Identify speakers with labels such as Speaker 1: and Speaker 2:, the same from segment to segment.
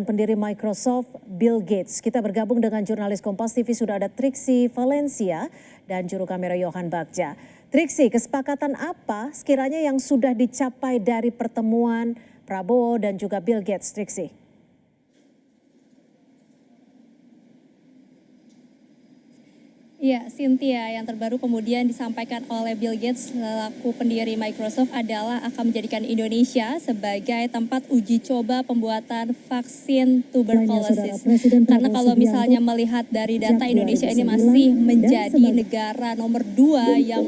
Speaker 1: dan pendiri Microsoft, Bill Gates. Kita bergabung dengan jurnalis Kompas TV, sudah ada Triksi Valencia dan juru kamera Yohan Bagja. Triksi, kesepakatan apa sekiranya yang sudah dicapai dari pertemuan Prabowo dan juga Bill Gates, Triksi?
Speaker 2: Ya, Cynthia, yang terbaru kemudian disampaikan oleh Bill Gates selaku pendiri Microsoft adalah akan menjadikan Indonesia sebagai tempat uji coba pembuatan vaksin tuberkulosis. Karena kalau misalnya melihat dari data, Indonesia ini masih menjadi negara nomor 2 yang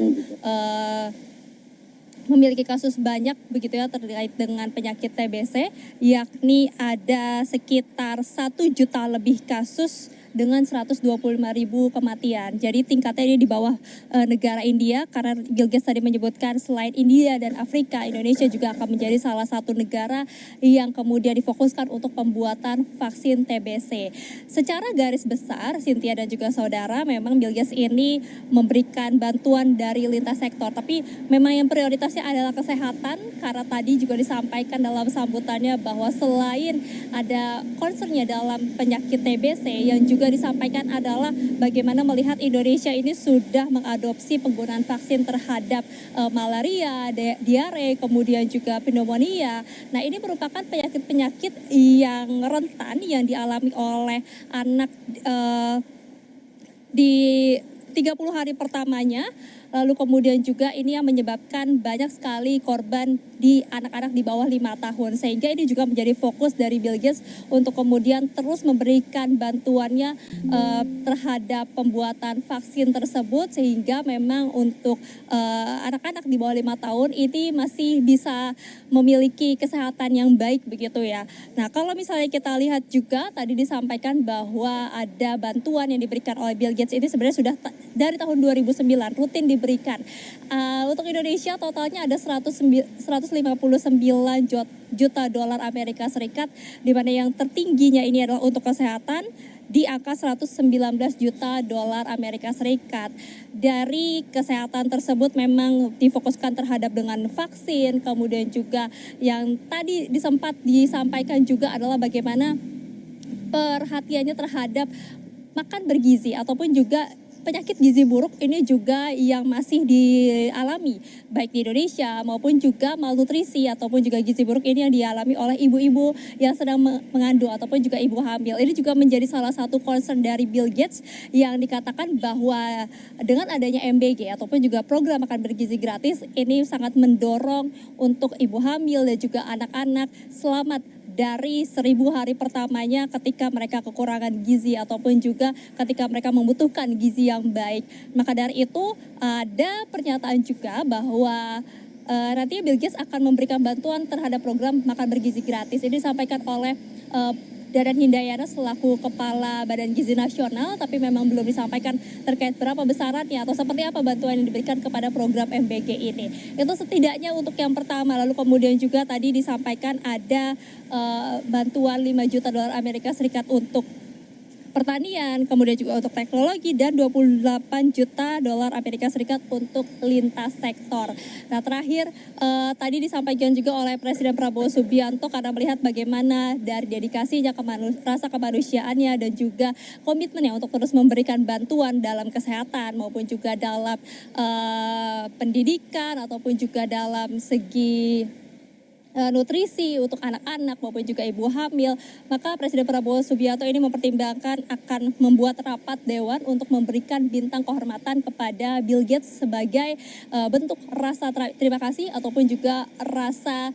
Speaker 2: memiliki kasus banyak begitu ya terkait dengan penyakit TBC, yakni ada sekitar 1 juta lebih kasus dengan 125.000 kematian. Jadi tingkatnya ini di bawah negara India, karena Bill Gates tadi menyebutkan selain India dan Afrika, Indonesia juga akan menjadi salah satu negara yang kemudian difokuskan untuk pembuatan vaksin TBC. Secara garis besar, Cynthia dan juga saudara, memang Bill Gates ini memberikan bantuan dari lintas sektor, tapi memang yang prioritasnya adalah kesehatan, karena tadi juga disampaikan dalam sambutannya bahwa selain ada concernnya dalam penyakit TBC, yang juga disampaikan adalah bagaimana melihat Indonesia ini sudah mengadopsi penggunaan vaksin terhadap malaria, diare, kemudian juga pneumonia. Nah, ini merupakan penyakit-penyakit yang rentan yang dialami oleh anak di 30 hari pertamanya. Lalu kemudian juga ini yang menyebabkan banyak sekali korban di anak-anak di bawah 5 tahun. Sehingga ini juga menjadi fokus dari Bill Gates untuk kemudian terus memberikan bantuannya terhadap pembuatan vaksin tersebut. Sehingga memang untuk anak-anak di bawah 5 tahun ini masih bisa memiliki kesehatan yang baik begitu ya. Nah, kalau misalnya kita lihat juga tadi disampaikan bahwa ada bantuan yang diberikan oleh Bill Gates ini sebenarnya sudah dari tahun 2009 rutin diberikan. Untuk Indonesia totalnya ada 159 juta dolar Amerika Serikat, di mana yang tertingginya ini adalah untuk kesehatan di angka 119 juta dolar Amerika Serikat. Dari kesehatan tersebut memang difokuskan terhadap dengan vaksin, kemudian juga yang tadi sempat disampaikan juga adalah bagaimana perhatiannya terhadap makan bergizi ataupun juga penyakit gizi buruk ini juga yang masih dialami baik di Indonesia maupun juga malnutrisi ataupun juga gizi buruk ini yang dialami oleh ibu-ibu yang sedang mengandung ataupun juga ibu hamil. Ini juga menjadi salah satu concern dari Bill Gates yang dikatakan bahwa dengan adanya MBG ataupun juga program makan bergizi gratis ini sangat mendorong untuk ibu hamil dan juga anak-anak selamat dari 1000 hari pertamanya ketika mereka kekurangan gizi ataupun juga ketika mereka membutuhkan gizi yang baik. Maka dari itu ada pernyataan juga bahwa nantinya Bill Gates akan memberikan bantuan terhadap program makan bergizi gratis. Ini disampaikan oleh Dadan Hindayana selaku Kepala Badan Gizi Nasional, tapi memang belum disampaikan terkait berapa besarannya atau seperti apa bantuan yang diberikan kepada program MBG ini. Itu setidaknya untuk yang pertama. Lalu kemudian juga tadi disampaikan ada bantuan 5 juta dolar Amerika Serikat untuk pertanian, kemudian juga untuk teknologi, dan 28 juta dolar Amerika Serikat untuk lintas sektor. Nah, terakhir tadi disampaikan juga oleh Presiden Prabowo Subianto karena melihat bagaimana dari dedikasinya, rasa kemanusiaannya dan juga komitmennya untuk terus memberikan bantuan dalam kesehatan maupun juga dalam pendidikan ataupun juga dalam segi nutrisi untuk anak-anak maupun juga ibu hamil, maka Presiden Prabowo Subianto ini mempertimbangkan akan membuat rapat dewan untuk memberikan bintang kehormatan kepada Bill Gates sebagai bentuk rasa terima kasih ataupun juga rasa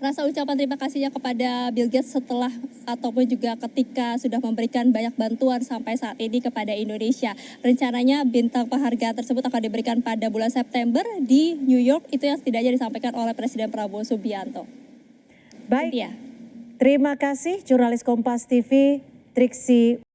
Speaker 2: ucapan terima kasihnya kepada Bill Gates setelah ataupun juga ketika sudah memberikan banyak bantuan sampai saat ini kepada Indonesia. Rencananya bintang penghargaan tersebut akan diberikan pada bulan September di New York, itu yang setidaknya disampaikan oleh Presiden Prabowo Subianto.
Speaker 1: Baik, terima kasih jurnalis Kompas TV Triksi